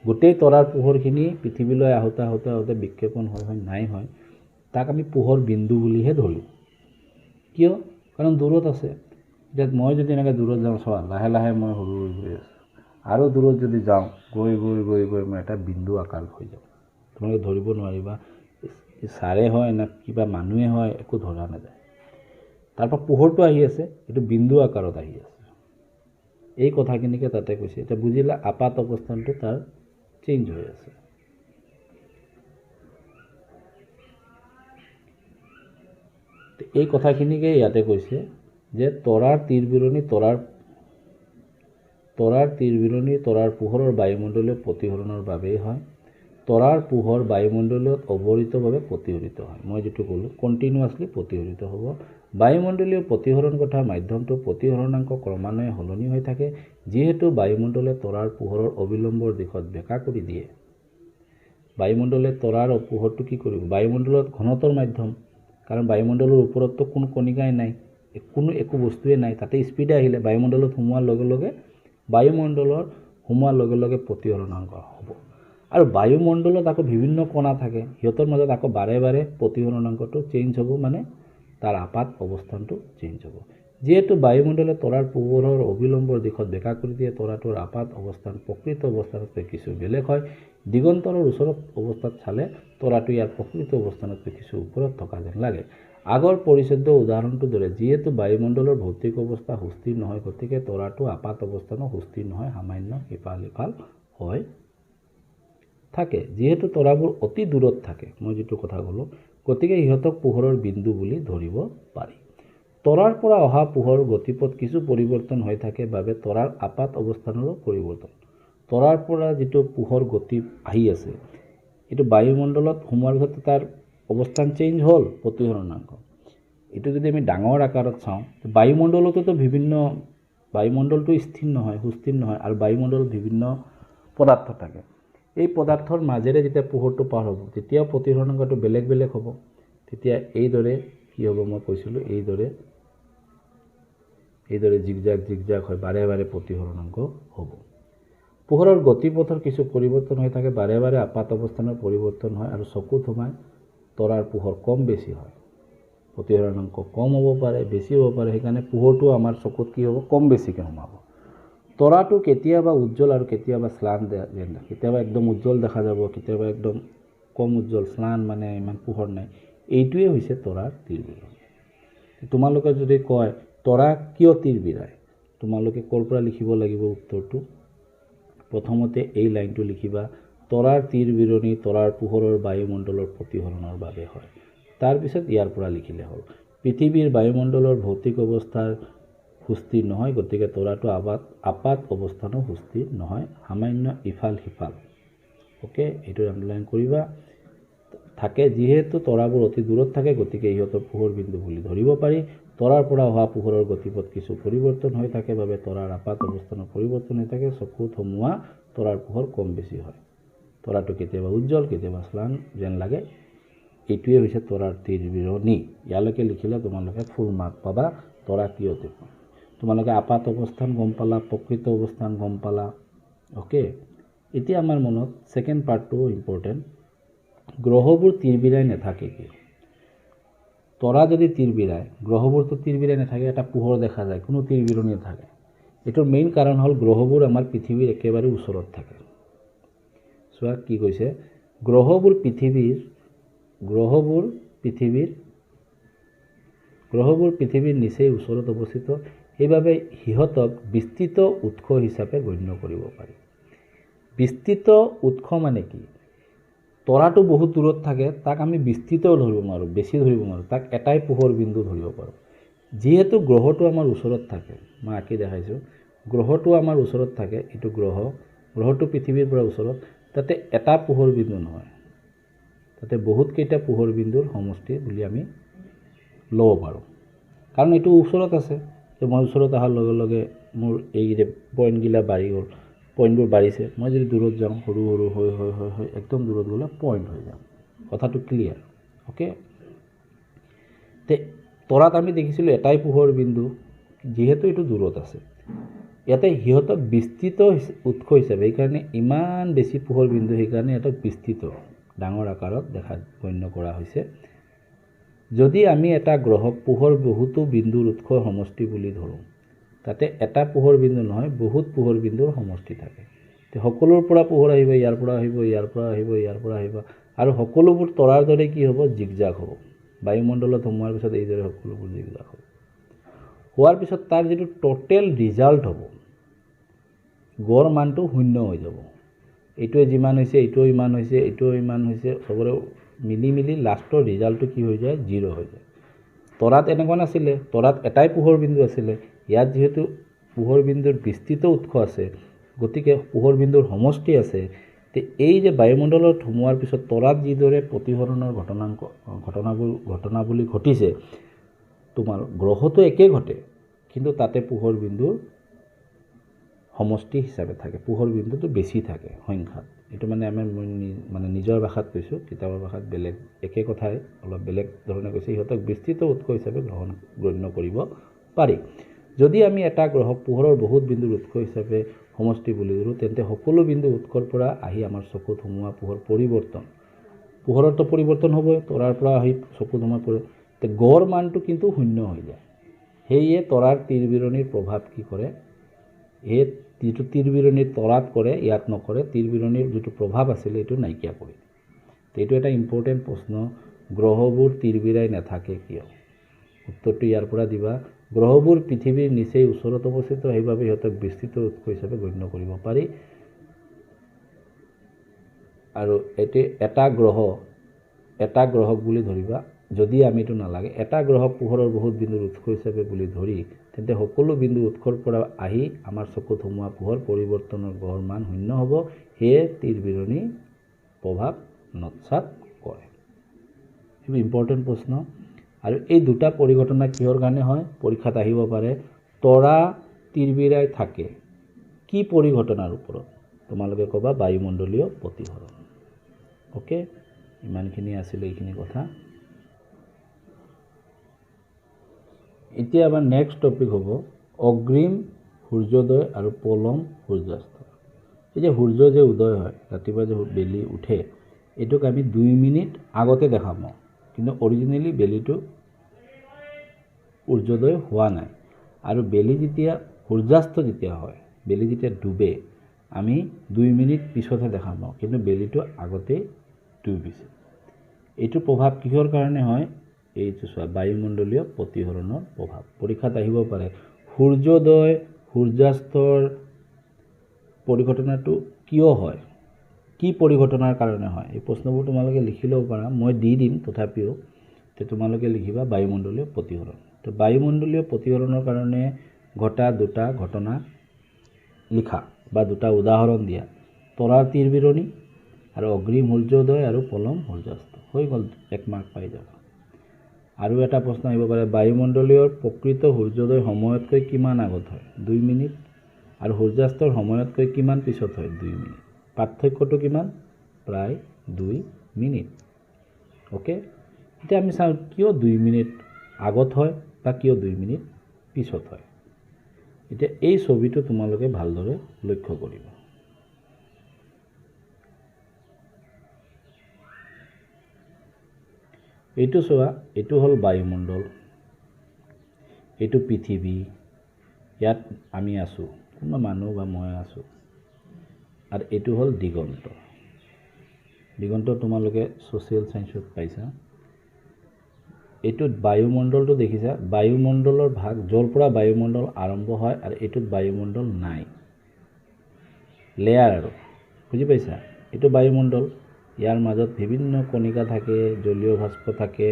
গোটেই তৰাৰ পোহৰখিনি পৃথিৱীলৈ আহোঁতে আহোঁতে আহোঁতে বিক্ষেপণ হয় নাই হয়, তাক আমি পোহৰ বিন্দু বুলিহে ধৰোঁ। কিয়? কাৰণ দূৰত আছে। এতিয়া মই যদি এনেকৈ দূৰত যাওঁ, চোৱা লাহে লাহে মই সৰু হৈ গৈ আছোঁ, আৰু দূৰত যদি যাওঁ, গৈ গৈ গৈ গৈ মই এটা বিন্দু আকাৰ হৈ যাওঁ। তোমালোকে ধৰিব নোৱাৰিবা চাৰে হয় না কিবা মানুহে হয়, একো ধৰা নাযায়। তাৰপৰা পোহৰটো আহি আছে, এইটো বিন্দু আকাৰত আহি আছে। এই কথাখিনিকে তাতে কৈছে। এতিয়া বুজিলা আপাত অৱস্থানটো তাৰ চেঞ্জ হৈ আছে। এই কথাখিনিকে ইয়াতে কৈছে যে তৰাৰ তীৰবিৰণি, তৰাৰ পোহৰৰ বায়ুমণ্ডলীয় প্ৰতিসৰণৰ বাবেই হয়। তৰাৰ পোহৰ বায়ুমণ্ডলত অৱৰিতভাৱে প্ৰতিহৰিত হয়। মই যিটো ক'লোঁ, কণ্টিনিউৱাছলি প্ৰতিহৰিত হ'ব। বায়ুমণ্ডলীয় প্ৰতিসৰণ কথা মাধ্যমটো প্ৰতিসৰণাংক ক্ৰমান্বয়ে সলনি হৈ থাকে, যিহেতু বায়ুমণ্ডলে তৰাৰ পোহৰৰ অবিলম্বৰ দিশত বেঁকা কৰি দিয়ে। বায়ুমণ্ডলে তৰাৰ পোহৰটো কি কৰিব? বায়ুমণ্ডলত ঘনত্বৰ মাধ্যম, কাৰণ বায়ুমণ্ডলৰ ওপৰততো কোনো কণিকাই নাই, একো বস্তুৱে নাই, তাতে স্পীডে আহিলে বায়ুমণ্ডলত সোমোৱাৰ লগে লগে প্ৰতিসৰণাংক হ'ব। আৰু বায়ুমণ্ডলত আকৌ বিভিন্ন কণা থাকে, সিহঁতৰ মাজত আকৌ বাৰে বাৰে প্ৰতিসৰণাংকটো চেঞ্জ হ'ব, মানে তাৰ আপাত অৱস্থানটো চেঞ্জ হ'ব। যিহেতু বায়ুমণ্ডলে তৰাৰ পোহৰৰ অবিলম্বৰ দিশত বেঁকা কৰি দিয়ে, তৰাটোৰ আপাত অৱস্থান প্ৰকৃত অৱস্থানতকৈ কিছু বেলেগ হয়। দিগন্তৰৰ ওচৰত অৱস্থাত চালে তৰাটো ইয়াৰ প্ৰকৃত অৱস্থানতকৈ কিছু ওপৰত থকা যেন লাগে। আগৰ পৰিচ্ছেদ উদাহৰণটোৰ দৰে, যিহেতু বায়ুমণ্ডলৰ ভৌতিক অৱস্থা সুস্থিৰ নহয়, গতিকে তৰাটো আপাত অৱস্থানো সুস্থিৰ নহয়, সামান্য ইফাল সিফাল হৈ থাকে। যিহেতু তৰাবোৰ অতি দূৰত থাকে, মই যিটো কথা ক'লোঁ, গতিকে ইহঁতক পোহৰৰ বিন্দু বুলি ধৰিব পাৰি। তৰাৰ পৰা অহা পোহৰ গতিপথ কিছু পৰিৱৰ্তন হৈ থাকে বাবে তৰাৰ আপাত অৱস্থানৰো পৰিৱৰ্তন। তৰাৰ পৰা যিটো পোহৰ গতি আহি আছে, এইটো বায়ুমণ্ডলত সোমোৱাৰ পিছত তাৰ অৱস্থান চেঞ্জ হ'ল, প্ৰতিসৰণাংক। এইটো যদি আমি ডাঙৰ আকাৰত চাওঁ, বায়ুমণ্ডলতো বায়ুমণ্ডলটো স্থিৰ নহয়, সুস্থিৰ নহয়, আৰু বায়ুমণ্ডলত বিভিন্ন পদাৰ্থ থাকে। এই পদাৰ্থৰ মাজেৰে যেতিয়া পোহৰটো পাৰ হ'ব, তেতিয়াও প্ৰতিসৰণাংকটো বেলেগ বেলেগ হ'ব। তেতিয়া এইদৰে কি হ'ব? মই কৈছিলোঁ এইদৰে জিগজাগ হয়, বাৰে বাৰে প্ৰতিসৰণাংক হ'ব। পোহৰৰ গতিপথৰ কিছু পৰিৱৰ্তন হৈ থাকে, বাৰে বাৰে আপাত অৱস্থানৰ পৰিৱৰ্তন হয় আৰু চকুত সোমায়। তৰাৰ পোহৰ কম বেছি হয়, প্ৰতিসৰণাংক কম হ'ব পাৰে, বেছি হ'ব পাৰে, সেইকাৰণে পোহৰটো আমাৰ চকুত কি হ'ব, কম বেছিকৈ সোমাব। তৰাটো কেতিয়াবা উজ্জ্বল আৰু কেতিয়াবা শ্লান, কেতিয়াবা একদম উজ্জ্বল দেখা যাব, কেতিয়াবা একদম কম উজ্জ্বল, শ্লান মানে ইমান পোহৰ নাই। এইটোৱে হৈছে তৰাৰ তিৰবিৰণী। তোমালোকে যদি কয় তৰা কিয় তিৰবিৰাই, তোমালোকে ক'ৰ পৰা লিখিব লাগিব উত্তৰটো? প্ৰথমতে এই লাইনটো লিখিবা, তৰাৰ তিৰবিৰণী তৰাৰ পোহৰৰ বায়ুমণ্ডলৰ প্ৰতিসৰণৰ বাবে হয়। তাৰপিছত ইয়াৰ পৰা লিখিলে হ'ল, পৃথিৱীৰ বায়ুমণ্ডলৰ ভৌতিক অৱস্থাৰ সুস্থিৰ নহয়, গতিকে তৰাটো আপাত অৱস্থানো সুস্থিৰ নহয়, সামান্য ইফাল সিফাল। অ'কে, এইটো আণ্ডাৰলাইন কৰিবা। থাকে, যিহেতু তৰাবোৰ অতি দূৰত থাকে, গতিকে ইহঁতৰ পোহৰ বিন্দু বুলি ধৰিব পাৰি। তৰাৰ পৰা অহা পোহৰৰ গতিপথ কিছু পৰিৱৰ্তন হৈ থাকে বাবে তৰাৰ আপাত অৱস্থানৰ পৰিৱৰ্তন হৈ থাকে, চকুত সোমোৱা তৰাৰ পোহৰ কম বেছি হয়। তৰাটো কেতিয়াবা উজ্জ্বল, কেতিয়াবা শ্লান যেন লাগে। এইটোৱে হৈছে তৰাৰ তিৰবিৰণী। ইয়ালৈকে লিখিলে তোমালোকে ফুল মাৰ্ক পাবা। তৰা কিয় তিৰবিৰণী, তোমালোকে আপাত অৱস্থান গম পালা, প্ৰকৃত অৱস্থান গম পালা। অ'কে, এতিয়া আমাৰ মনত ছেকেণ্ড পাৰ্টটো ইম্পৰ্টেণ্ট, গ্ৰহবোৰ তিৰবিৰাই নাথাকে কিয়? তৰা যদি তিৰবিৰাই, গ্ৰহবোৰতো তিৰবিৰাই নাথাকে, এটা পোহৰ দেখা যায়, কোনো তিৰবিৰণি নাথাকে। এইটোৰ মেইন কাৰণ হ'ল গ্ৰহবোৰ আমাৰ পৃথিৱীৰ একেবাৰে ওচৰত থাকে। চোৱা কি কৈছে, গ্ৰহবোৰ পৃথিৱীৰ নিচেই ওচৰত অৱস্থিত, সেইবাবে সিহঁতক বিস্তৃত উৎস হিচাপে গণ্য কৰিব পাৰি। বিস্তৃত উৎস মানে কি? তৰাটো বহুত দূৰত থাকে, তাক আমি বিস্তৃতও ধৰিব নোৱাৰোঁ, বেছি ধৰিব নোৱাৰোঁ, তাক এটাই পোহৰ বিন্দু ধৰিব পাৰোঁ। যিহেতু গ্ৰহটো আমাৰ ওচৰত থাকে, মই আঁকি দেখাইছোঁ, গ্ৰহটো আমাৰ ওচৰত থাকে, এইটো গ্ৰহটো পৃথিৱীৰ পৰা ওচৰত, তাতে এটা পোহৰ বিন্দু নহয়, তাতে বহুতকেইটা পোহৰ বিন্দুৰ সমষ্টি বুলি আমি ল'ব পাৰোঁ। কাৰণ এইটো ওচৰত আছে, মই ওচৰত অহাৰ লগে লগে মোৰ এই যে পইণ্টগিলা বাঢ়ি গ'ল, পইণ্টবোৰ বাঢ়িছে, মই যদি দূৰত যাওঁ, সৰু সৰু হৈ একদম দূৰত গ'লে পইণ্ট হৈ যাম। কথাটো ক্লিয়াৰ? অ'কে, তৰাত আমি দেখিছিলোঁ এটাই পোহৰ বিন্দু, যিহেতু এইটো দূৰত আছে, ইয়াতে সিহঁতক বিস্তৃত উৎস হিচাপে, সেইকাৰণে ইমান বেছি পোহৰ বিন্দু, সেইকাৰণে সিহঁতক বিস্তৃত ডাঙৰ আকাৰত গণ্য কৰা হৈছে। যদি আমি এটা গ্ৰহক পোহৰ বহুতো বিন্দুৰ উৎসৰ সমষ্টি বুলি ধৰোঁ, তাতে এটা পোহৰ বিন্দু নহয়, বহুত পোহৰ বিন্দুৰ সমষ্টি থাকে। সকলোৰ পৰা পোহৰ আহিব, ইয়াৰ পৰা আহিব, ইয়াৰ পৰা আহিব, ইয়াৰ পৰা আহিব, আৰু সকলোবোৰ তৰাৰ দৰে কি হ'ব, জিগজাগ হ'ব। বায়ুমণ্ডলত সোমোৱাৰ পিছত এইদৰে সকলোবোৰ জিগজাগ হ'ব। হোৱাৰ পিছত তাৰ যিটো টোটেল ৰিজাল্ট হ'ব, গড় মানটো শূন্য হৈ যাব। এইটোৱে যিমান হৈছে, এইটোও ইমান হৈছে, এইটোও ইমান হৈছে, চবৰে মিলি লাষ্টৰ ৰিজাল্টটো কি হৈ যায়, 0 হৈ যায়। তৰাত এনেকুৱা নাছিলে, তৰাত এটাই পোহৰ বিন্দু আছিলে, ইয়াত যিহেতু পোহৰ বিন্দুৰ বিস্তৃত উৎস আছে, গতিকে পোহৰ বিন্দুৰ সমষ্টি আছে। এই যে বায়ুমণ্ডলত সোমোৱাৰ পিছত তৰাত যিদৰে প্ৰতিসৰণৰ ঘটনাৱলী ঘটিছে, তোমাৰ গ্ৰহটো একেই ঘটে, কিন্তু তাতে পোহৰ বিন্দুৰ সমষ্টি হিচাপে থাকে, পোহৰ বিন্দুটো বেছি থাকে সংখ্যাত। এইটো মানে আমি নিজৰ ভাষাত কৈছোঁ, কিতাপৰ ভাষাত বেলেগ, একে কথাই অলপ বেলেগ ধৰণে কৈছে। সিহঁতক বিস্তৃত উৎস হিচাপে গণ্য কৰিব পাৰি। যদি আমি এটা গ্ৰহক পোহৰৰ বহুত বিন্দুৰ উৎস হিচাপে সমষ্টি বুলি ধৰোঁ, তেন্তে সকলো বিন্দু উৎসৰ পৰা আহি আমাৰ চকুত সোমোৱা পোহৰতো পৰিৱৰ্তন হ'বই, তৰাৰ পৰা আহি চকুত সোমোৱা গড় মানটো কিন্তু শূন্য হৈ যায়। সেয়ে তৰাৰ তিৰবিৰণিৰ প্ৰভাৱ কি কৰে, এই যিটো তিৰবিৰণি তৰাত কৰে, ইয়াত নকৰে, তিৰবিৰণিৰ যিটো প্ৰভাৱ আছিলে এইটো নাইকিয়া কৰি। এইটো এটা ইম্পৰ্টেণ্ট প্ৰশ্ন, গ্ৰহবোৰ তিৰবিৰাই নাথাকে কিয়? উত্তৰটো ইয়াৰ পৰা দিবা, গ্ৰহবোৰ পৃথিৱীৰ নিচেই ওচৰত অৱস্থিত, সেইবাবে সিহঁতক বিস্তৃত উৎস হিচাপে গণ্য কৰিব পাৰি। আৰু এটা গ্ৰহক বুলি ধৰিবা, যদি আমি এইটো নালাগে, এটা গ্ৰহক পোহৰৰ বহুত বিন্দুৰ উৎস হিচাপে বুলি ধৰি, তেন্তে সকলো বিন্দু উৎসৰ পৰা আহি আমাৰ চকুত সোমোৱা পোহৰ পৰিৱৰ্তনৰ গড় মান শূন্য হ'ব। সেয়ে তিৰবিৰণি প্ৰভাৱ নৎসাত কৰে। এইটো ইম্পৰ্টেণ্ট প্ৰশ্ন। আৰু এই দুটা পৰিঘটনা কিহৰ কাৰণে হয়, পৰীক্ষাত আহিব পাৰে। তৰা তিৰবিৰাই থাকে কি পৰিঘটনাৰ ওপৰত? তোমালোকে ক'বা বায়ুমণ্ডলীয় প্ৰতিসৰণ। অ'কে, ইমানখিনি আছিলে এইখিনি কথা। এতিয়া আমাৰ নেক্সট টপিক হ'ব অগ্ৰিম সূৰ্যোদয় আৰু পলম সূৰ্যাস্ত। এই যে সূৰ্য যে উদয় হয়, ৰাতিপুৱা যে বেলি উঠে, এইটোক আমি 2 মিনিট আগতে দেখাম। কিন্তু অৰিজিনেলি বেলিটো সূৰ্যোদয় হোৱা নাই আৰু বেলি যেতিয়া সূৰ্যাস্ত যেতিয়া হয় বেলি যেতিয়া ডুবে আমি 2 মিনিট পিছতহে দেখা পাওঁ কিন্তু বেলিটো আগতেই ডুবিছে এইটো প্ৰভাৱ কিহৰ কাৰণে হয় এইটো চোৱা বায়ুমণ্ডলীয় প্ৰতিসৰণৰ প্ৰভাৱ পৰীক্ষাত আহিব পাৰে সূৰ্যোদয় সূৰ্যাস্তৰ পৰিঘটনাটো কিয় হয় কি পৰিঘটনাৰ কাৰণে হয় এই প্ৰশ্নবোৰ তোমালোকে লিখি ল'ব পাৰা মই দি দিম তথাপিও তে তোমালোকে লিখিবা বায়ুমণ্ডলীয় প্ৰতিসৰণ তো বায়ুমণ্ডলীয় প্ৰতিসৰণৰ কাৰণে ঘটা দুটা ঘটনা লিখা বা দুটা উদাহৰণ দিয়া তৰাৰ তিৰবিৰণী আৰু অগ্ৰিম সূৰ্যোদয় আৰু পলম সূৰ্যাস্ত হৈ গ'ল 1 মাৰ্ক পাই যাবা আৰু এটা প্ৰশ্ন আহিব পাৰে বায়ুমণ্ডলীয় প্ৰকৃত সূৰ্যোদয় সময়তকৈ কিমান আগত হয় 2 মিনিট আৰু সূৰ্যাস্তৰ সময়তকৈ কিমান পিছত হয় 2 মিনিট পাৰ্থক্যটো কিমান প্ৰায় 2 মিনিট ওকে এতিয়া আমি চাওঁ কিয় 2 মিনিট আগত হয় বা কিয় 2 মিনিট পিছত হয় এতিয়া এই ছবিটো তোমালোকে ভালদৰে লক্ষ্য কৰিবা এইটো চোৱা এইটো হল বায়ুমণ্ডল এইটো পৃথিৱী ইয়াত আমি আছো কোনো মানুহ বা মই আছো আৰু এইটো হল দিগন্ত দিগন্ত তোমালোকে সোশ্যাল সায়েন্সত পাইছা এইটোত বায়ুমণ্ডলটো দেখিছা বায়ুমণ্ডলৰ ভাগ জল পৰা বায়ুমণ্ডল আৰম্ভ হয় আৰু এইটোত বায়ুমণ্ডল নাই লেয়াৰ আৰু বুজি পাইছা এইটো বায়ুমণ্ডল ইয়াৰ মাজত বিভিন্ন কণিকা থাকে জলীয় বাষ্প থাকে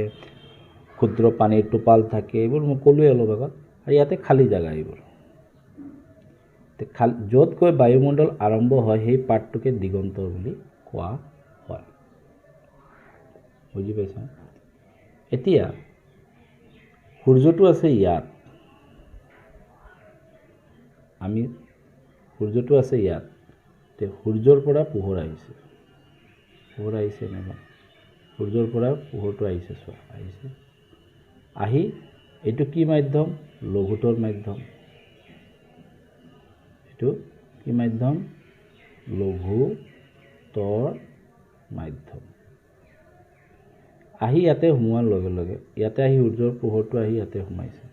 ক্ষুদ্ৰ পানীৰ টোপাল থাকে এইবোৰ মই ক'লোৱে অলপ আগত আৰু ইয়াতে খালী জাগা এইবোৰ য'ত কৈ বায়ুমণ্ডল আৰম্ভ হয় সেই পাৰ্টটোকে দিগন্ত বুলি কোৱা হয় বুজি পাইছা এতিয়া সূৰ্যটো আছে ইয়াত আমি সূৰ্যটো আছে ইয়াত তে সূৰ্যৰ পৰা পোহৰ আহিছে না সূৰ্যৰ পৰা পোহৰটো আহিছে চোৱা আহিছে আহি এইটো কি মাধ্যম লঘুতৰ মাধ্যম এইটো কি মাধ্যম লঘুতৰ মাধ্যম আহি ইয়াতে সোমোৱাৰ লগে লগে ইয়াতে আহি সূৰ্যৰ পোহৰটো আহি ইয়াতে সোমাইছে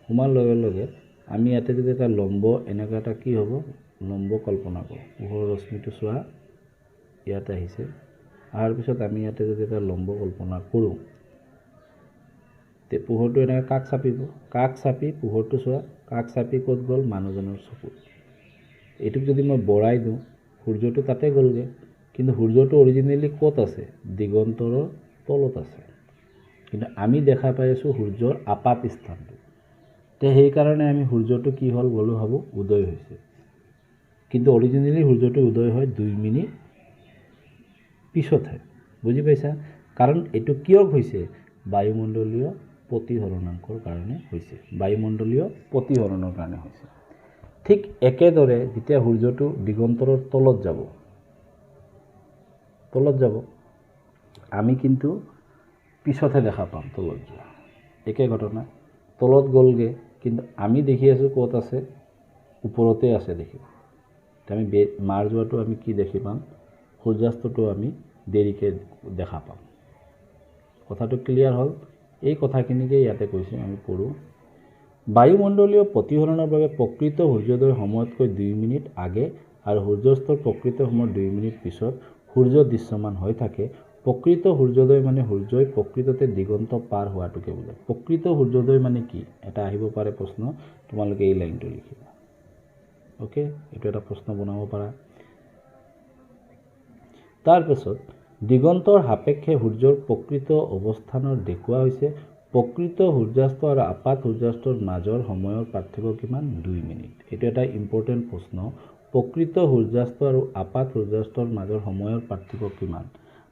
সোমাৰ লগে লগে আমি ইয়াতে যদি এটা লম্ব এনেকা এটা কি হ'ব লম্ব কল্পনা কৰোঁ পোহৰৰ ৰশ্মিটো চোৱা ইয়াতে আহিছে আহাৰ পিছত আমি ইয়াতে যদি এটা লম্ব কল্পনা কৰোঁ তে পোহৰটো এনেকা কাক চাপি পোহৰটো চোৱা কাক চাপি ক'ত গ'ল মানুহজনৰ চকুত এইটোক যদি মই বঢ়াই দিওঁ সূৰ্যটো তাতে গ'লগে কিন্তু সূৰ্যটো অৰিজিনেলি ক'ত আছে দিগন্তৰৰ তলত আছে কিন্তু আমি দেখা পাই আছো সূৰ্যৰ আপাত স্থানটো তে সেই কাৰণে আমি সূৰ্যটো কি হল বলো ভাবো উদয় হৈছে কিন্তু অৰিজিনেলি সূৰ্যটো উদয় হয় 2 মিনিট পিছতহে বুজি পাইছা কাৰণ এটো কিয় হৈছে বায়ুমণ্ডলীয় প্ৰতিসৰণাংকৰ কাৰণে হৈছে বায়ুমণ্ডলীয় প্ৰতিসৰণৰ কাৰণে হৈছে ঠিক একেদৰে যেতিয়া সূৰ্যটো দিগন্তৰৰ তলত যাব আমি কিন্তু পিছতহে দেখা পাম তলত যোৱা একে ঘটনা তলত গলগে কিন্তু আমি দেখি আছো ক'ত আছে ওপৰতে আছে দেখিব আমি মাৰ যোৱাটো আমি কি দেখি পাম সূৰ্যাস্তটো আমি দেৰিকে দেখা পাম কথাটো ক্লিয়াৰ হল এই কথাখিনিকে ইয়াতে কৈছে আমি পঢ়ো বায়ুমণ্ডলীয় প্ৰতিসৰণৰ বাবে প্ৰকৃত সূৰ্যোদয় সময়তকৈ 2 মিনিট আগে আৰু সূৰ্যাস্তৰ প্ৰকৃত সময় 2 মিনিট পিছত সূৰ্য দৃশ্যমান হৈ থাকে প্ৰকৃত সূৰ্যোদয় মানে সূৰ্যই প্ৰকৃততে দিগন্ত পাৰ হোৱাটোকে বুজায় প্ৰকৃত সূৰ্যোদয় মানে কি এটা আহিব পাৰে প্ৰশ্ন তোমালোকে এই লাইনটো লিখিবা ওকে এটো এটা প্ৰশ্ন বনাব পাৰা তাৰ পিছত দিগন্তৰ সাপেক্ষে সূৰ্যৰ প্ৰকৃত অৱস্থানৰ দেখুৱা হৈছে প্ৰকৃত সূৰ্যাস্ত আৰু আপাত সূৰ্যাস্তৰ মাজৰ সময়ৰ পাৰ্থক্য কিমান 2 মিনিট এটো এটা ইম্পৰ্টেন্ট প্ৰশ্ন প্ৰকৃত সূৰ্যাস্ত আৰু আপাত সূৰ্যাস্তৰ মাজৰ সময়ৰ পাৰ্থক্য কিমান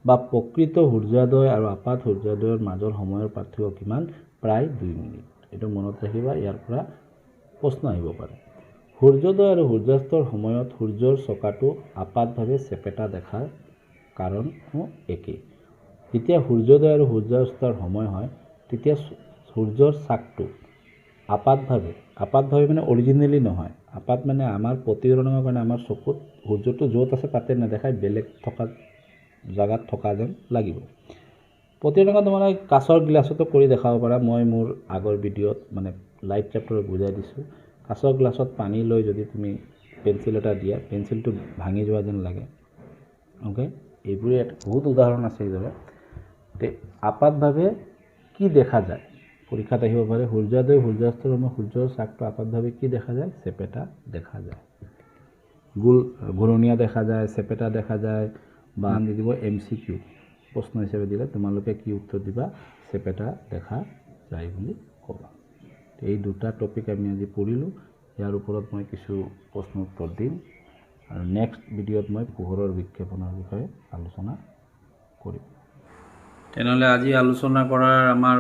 বা প্ৰকৃত সূৰ্যোদয় আৰু আপাত সূৰ্যোদয়ৰ মাজৰ সময়ৰ পাৰ্থক্য কিমান প্ৰায় 2 মিনিট এটো মনত ৰাখিবা ইয়াৰ পৰা প্ৰশ্ন আহিব পাৰে সূৰ্যোদয় আৰু সূৰ্যাস্তৰ সময়ত সূৰ্যৰ চকাটো আপাতভাৱে চেপেটা দেখাৰ কাৰণও একে যেতিয়া সূৰ্যোদয় আৰু সূৰ্যাস্তৰ সময় হয় তেতিয়া সূৰ্যৰ চাকটো আপাতভাৱে মানে অৰিজিনেলি নহয় আপাত মানে আমাৰ প্ৰতিসৰণৰ কাৰণে আমাৰ চকুত সূৰ্যটো য'ত আছে তাতে নেদেখায় বেলেগ থকা জাগাত থকা যেন লাগিব প্ৰতিহৰণক তোমালোকে কাঁচৰ গ্লাছতো কৰি দেখাব পাৰা মই মোৰ আগৰ ভিডিঅ'ত মানে লাইভ চেপ্টাৰত বুজাই দিছোঁ কাঁচৰ গ্লাছত পানী লৈ যদি তুমি পেঞ্চিল এটা দিয়া পেঞ্চিলটো ভাঙি যোৱা যেন লাগে ওকে এইবোৰে বহুত উদাহৰণ আছে এইদৰে তে আপাতভাৱে কি দেখা যায় পৰীক্ষাত আহিব পাৰে সূৰ্যোদয় সূৰ্যাস্তৰ সময় সূৰ্যৰ চাকটো আপাতভাৱে কি দেখা যায় চেপেটা দেখা যায় গোল ঘূৰণীয়া দেখা যায় চেপেটা দেখা যায় বা আমি দিব MCQ প্ৰশ্ন হিচাপে দিলে তোমালোকে কি উত্তৰ দিবা চেপেটা দেখা যায় বুলি ক'বা এই দুটা টপিক আমি আজি পঢ়িলোঁ ইয়াৰ ওপৰত মই কিছু প্ৰশ্ন উত্তৰ দিম আৰু নেক্সট ভিডিঅ'ত মই পোহৰৰ বিক্ষেপণৰ বিষয়ে আলোচনা কৰিম তেনেহ'লে আজি আলোচনা কৰাৰ আমাৰ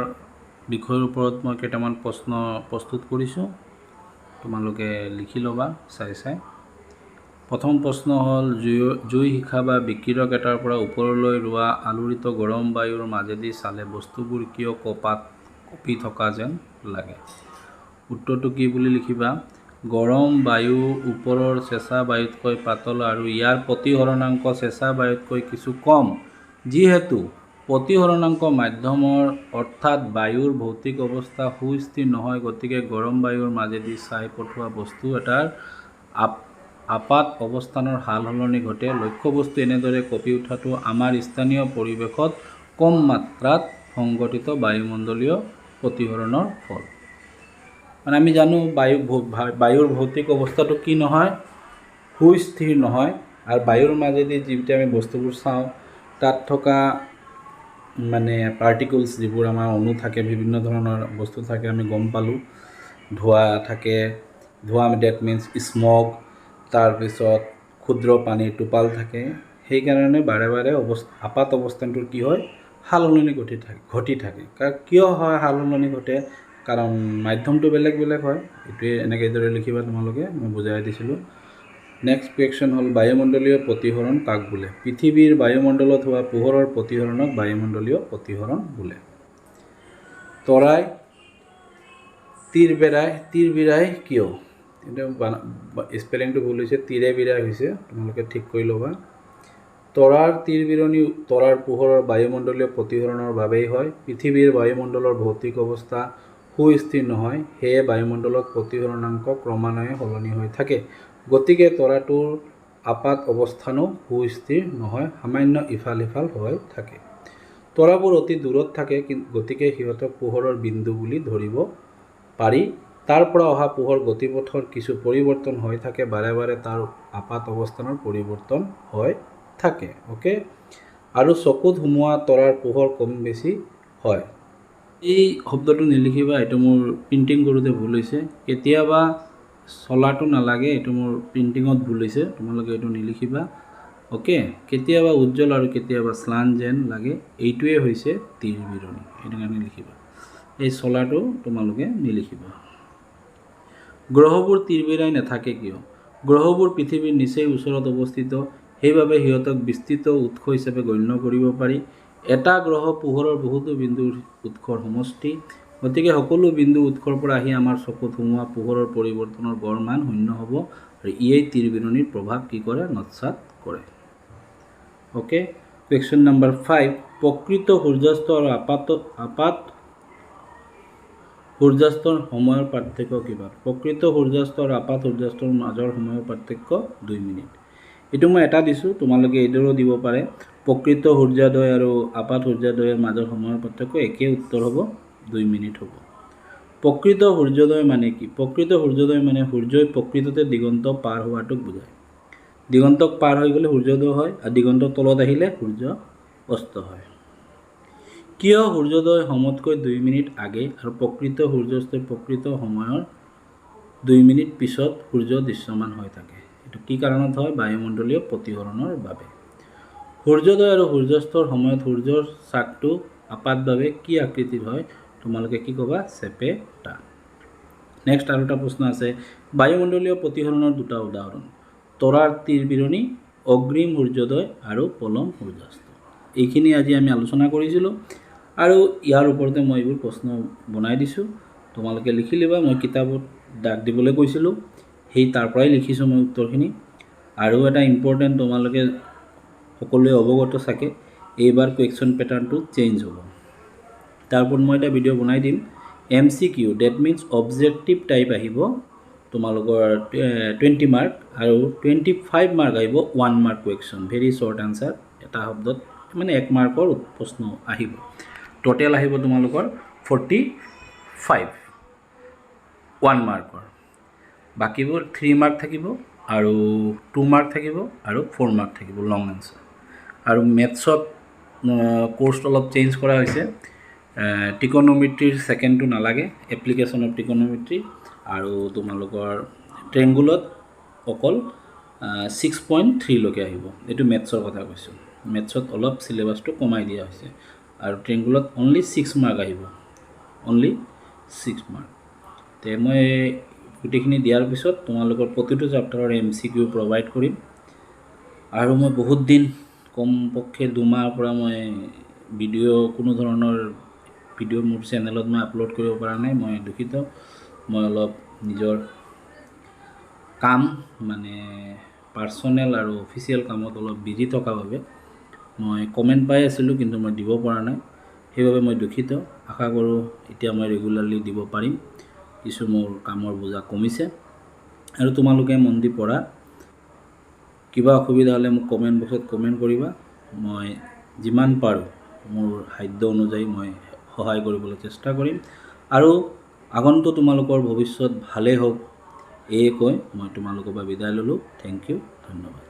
বিষয়ৰ ওপৰত মই কেইটামান প্ৰশ্ন প্ৰস্তুত কৰিছোঁ তোমালোকে লিখি ল'বা চাই প্ৰথম প্ৰশ্ন হ'ল জুই শিখা বা বিকিৰক এটাৰ পৰা ওপৰলৈ ৰোৱা আলোড়িত গৰম বায়ুৰ মাজেদি চালে বস্তুবোৰ কিয় কঁপি থকা যেন লাগে উত্তৰটো কি বুলি লিখিবা গৰম বায়ু ওপৰৰ চেঁচা বায়ুতকৈ পাতল আৰু ইয়াৰ প্ৰতিহৰণাংক চেঁচা বায়ুতকৈ কিছু কম যিহেতু প্ৰতিহৰণাংক মাধ্যমৰ অৰ্থাৎ বায়ুৰ ভৌতিক অৱস্থা সুস্থিৰ নহয় গতিকে গৰম বায়ুৰ মাজেদি চাই পঠোৱা বস্তু এটাৰ আপাত অৱস্থানৰ হাল সলনি ঘটে লক্ষ্যবস্তু এনেদৰে কঁপি উঠাটো আমাৰ স্থানীয় পৰিৱেশত কম মাত্ৰাত সংঘটিত বায়ুমণ্ডলীয় প্ৰতিহৰণৰ ফল মানে আমি জানো বায়ুৰ ভৌতিক অৱস্থাটো কি নহয় সুস্থিৰ নহয় আৰু বায়ুৰ মাজেদি যেতিয়া আমি বস্তুবোৰ চাওঁ তাত থকা মানে পাৰ্টিকলছ যিবোৰ আমাৰ অণু থাকে বিভিন্ন ধৰণৰ বস্তু থাকে আমি গম পালোঁ ধোঁৱা থাকে ধোঁৱা ডেট মিনছ স্মগ তাৰপিছত ক্ষুদ্ৰ পানীৰ টোপাল থাকে সেইকাৰণে বাৰে বাৰে আপাত অৱস্থানটোৰ কি হয় সালসলনি ঘটি থাকে কিয় হয় সালসলনি ঘটে কাৰণ মাধ্যমটো বেলেগ বেলেগ হয় এইটোৱে এনেকৈ দৰে লিখিবা তোমালোকে মই বুজাই দিছিলোঁ নেক্সট কুৱেশ্যন হ'ল বায়ুমণ্ডলীয় প্ৰতিহৰণ কাক বোলে পৃথিৱীৰ বায়ুমণ্ডলত হোৱা পোহৰৰ প্ৰতিহৰণক বায়ুমণ্ডলীয় প্ৰতিহৰণ বোলে তৰাই তীৰবিৰাই কিয় এটা স্পেলিংটো ভুল হৈছে তীৰে বিৰাই হৈছে তোমালোকে ঠিক কৰি ল'বা তৰাৰ তীৰবিৰণী তৰাৰ পোহৰৰ বায়ুমণ্ডলীয় প্ৰতিহৰণৰ বাবেই হয় পৃথিৱীৰ বায়ুমণ্ডলৰ ভৌতিক অৱস্থা সুস্থিৰ নহয় সেয়ে বায়ুমণ্ডলত প্ৰতিহৰণাংক ক্ৰমান্বয়ে সলনি হৈ থাকে গতিকে তৰাটোৰ আপাত অৱস্থানো সুস্থিৰ নহয় সামান্য ইফাল সিফাল হৈ থাকে তৰাবোৰ অতি দূৰত থাকে গতিকে সিহঁতক পোহৰৰ বিন্দু বুলি ধৰিব পাৰি তাৰ পৰা অহা পোহৰ গতিপথৰ কিছু পৰিৱৰ্তন হৈ থাকে বাৰে বাৰে তাৰ আপাত অৱস্থানৰ পৰিৱৰ্তন হৈ থাকে ওকে আৰু চকুত সোমোৱা তৰাৰ পোহৰ কম বেছি হয় এই শব্দটো নিলিখিবা এইটো মোৰ প্ৰিণ্টিং কৰোঁতে ভুল হৈছে কেতিয়াবা চলাটো নালাগে এইটো মোৰ প্ৰিণ্টিঙত ভুল হৈছে তোমালোকে এইটো নিলিখিবা ওকে কেতিয়াবা উজ্জ্বল আৰু কেতিয়াবা শ্লান যেন লাগে এইটোৱে হৈছে তীৰবিৰণী এইটো কাৰণে লিখিবা এই চলাটো তোমালোকে নিলিখিবা গ্ৰহবোৰ তীৰবিৰাই নাথাকে কিয় গ্ৰহবোৰ পৃথিৱীৰ নিচেই ওচৰত অৱস্থিত সেইবাবে সিহঁতক বিস্তৃত উৎস হিচাপে গণ্য কৰিব পাৰি এটা গ্ৰহ পোহৰৰ বহুতো বিন্দুৰ উৎসৰ সমষ্টি গতিকে সকলো বিন্দু উৎসৰ পৰা আহি আমাৰ চকুত সোমোৱা পোহৰৰ পৰিৱৰ্তনৰ গড় মান শূন্য হ'ব আৰু ইয়েই তীৰবিৰণীৰ প্ৰভাৱ কি কৰে নৎসাত কৰে ওকে কুৱেশ্যন নম্বৰ 5 প্ৰকৃত সূৰ্যাস্ত আৰু আপাত সূৰ্যাস্তৰ সময়ৰ পাৰ্থক্য কিবা প্ৰকৃত সূৰ্যাস্ত আৰু আপাত সূৰ্যাস্তৰ মাজৰ সময়ৰ পাৰ্থক্য 2 মিনিট এইটো মই এটা দিছোঁ তোমালোকে এইদৰেও দিব পাৰে প্ৰকৃত সূৰ্যোদয় আৰু আপাত সূৰ্যোদয়ৰ মাজৰ সময়ৰ পাৰ্থক্য একে উত্তৰ হ'ব 2 মিনিট হ'ব প্ৰকৃত সূৰ্যোদয় মানে কি প্ৰকৃত সূৰ্যোদয় মানে সূৰ্যই প্ৰকৃততে দিগন্ত পাৰ হোৱাটোক বুজায় দিগন্তক পাৰ হৈ গ'লে সূৰ্যোদয় হয় আৰু দিগন্তৰ তলত আহিলে সূৰ্য অস্ত হয় কিয় সূৰ্যোদয় সময়তকৈ 2 মিনিট আগে আৰু প্ৰকৃত সূৰ্যাস্তৰ প্ৰকৃত সময়ৰ 2 মিনিট পিছত সূৰ্য দৃশ্যমান হৈ থাকে এইটো কি কাৰণত হয় বায়ুমণ্ডলীয় প্ৰতিহৰণৰ বাবে সূৰ্যোদয় আৰু সূৰ্যাস্তৰ সময়ত সূৰ্যৰ চাকটো আপাতভাৱে কি আকৃতিৰ হয় তোমালোকে কি ক'বা চেপেটা নেক্সট আৰু এটা প্ৰশ্ন আছে বায়ুমণ্ডলীয় প্ৰতিহৰণৰ দুটা উদাহৰণ তৰাৰ তীৰবিৰণী অগ্ৰিম সূৰ্যোদয় আৰু পলম সূৰ্যাস্ত এইখিনি আজি আমি আলোচনা কৰিছিলোঁ আৰু ইয়াৰ ওপৰতে মই এইবোৰ প্ৰশ্ন বনাই দিছোঁ তোমালোকে লিখি লিবা মই কিতাপত দাগ দিবলৈ কৈছিলোঁ সেই তাৰ পৰাই লিখিছোঁ মই উত্তৰখিনি আৰু এটা ইম্পৰ্টেণ্ট তোমালোকে সকলোৱে অৱগত চাগে এইবাৰ কুৱেশ্যন পেটাৰ্ণটো চেঞ্জ হ'ব তাৰ ওপৰত মই এটা ভিডিঅ' বনাই দিম। MCQ that means objective type আহিব তোমালোকৰ 20 মাৰ্ক আৰু 25 মাৰ্ক আহিব 1 mark question, very short answer, এটা শব্দত মানে 1 মাৰ্কৰ প্ৰশ্ন আহিব। টোটেল আহিব তোমালোকৰ 45 1 মাৰ্কৰ, বাকীবোৰ 3 মাৰ্ক থাকিব আৰু 2 মাৰ্ক থাকিব আৰু 4 মাৰ্ক থাকিব লং আনচাৰ। আৰু মেথছত কোৰ্চটো অলপ চেঞ্জ কৰা হৈছে, টিকন'মেট্ৰিৰ ছেকেণ্ডটো নালাগে, এপ্লিকেশ্যন অফ টিকন'মেট্ৰি, আৰু তোমালোকৰ ট্ৰেংগুলত অকল 6.3লৈকে আহিব। এইটো মেথছৰ কথা কৈছোঁ, মেথছত অলপ চিলেবাছটো কমাই দিয়া হৈছে আৰু ট্ৰেংগুলত অনলি 6 মাৰ্ক আহিব, অনলি 6 মাৰ্ক। তে মই গোটেইখিনি দিয়াৰ পিছত তোমালোকৰ প্ৰতিটো চেপ্টাৰৰ MCQ প্ৰভাইড কৰিম। আৰু মই বহুত দিন, কমপক্ষে 2 মাহৰ পৰা মই কোনো ধৰণৰ ভিডিঅ' মোৰ চেনেলত মই আপলোড কৰিব পৰা নাই, মই দুখিত। মই অলপ নিজৰ কাম মানে পাৰ্চনেল আৰু অফিচিয়েল কামত অলপ বিজি থকা বাবে মই কমেণ্ট পাই আছিলোঁ কিন্তু মই দিব পৰা নাই, সেইবাবে মই দুখিত। আশা কৰোঁ এতিয়া মই ৰেগুলাৰলি দিব পাৰিম, কিছু মোৰ কামৰ বোজা কমিছে। আৰু তোমালোকে মন দি পঢ়া, কিবা অসুবিধা হ'লে মোক কমেণ্ট বক্সত কমেণ্ট কৰিবা, মই যিমান পাৰোঁ মোৰ সাধ্য অনুযায়ী মই সহায় কৰিবলৈ চেষ্টা কৰিম। আৰু আগন্তুক তোমালোকৰ ভৱিষ্যত ভালেই হওক, এয়ে কৈ মই তোমালোকৰ পৰা বিদায় ল'লোঁ। থেংক ইউ, ধন্যবাদ।